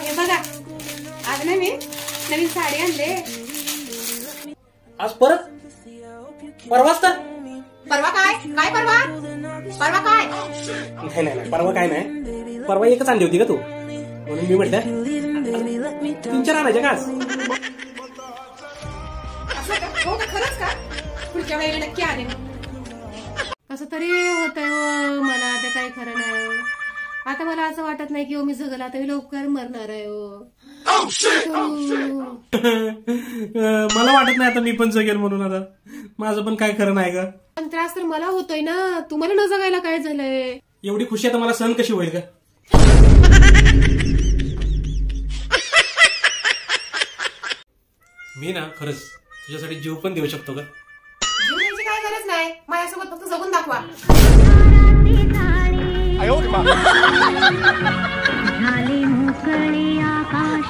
हे बघा आज ना मी नवीन साडी आणले. आज परत परवाच तर. परवा काय काय परवा परवा काय नाही नाही परवा काय नाही. परवा एकच आणली होती का तू म्हणून मी म्हटलं 3-4 आणायच्या का. हो का खरंच का पुढच्या वेळेला नक्की आले. कसं तरी होतंय मला आता काही खरं नाही. आता मला असं वाटत नाही की मी जगला आता मी लवकर मरणार आहे. मला वाटत नाही आता मी पण जगेल म्हणून. आता माझं पण काय खरं नाही का. पण त्रास तर मला होतोय ना. तुम्हाला न जगायला काय झालंय. एवढी खुशी आता मला सहन कशी होईल का. मी ना खरंच तुझ्यासाठी जीव पण देऊ शकतो का. जीव द्यायची काय गरज नाही. माझ्यासोबत फक्त जगून दाखवा. झाली मोकळी आकाश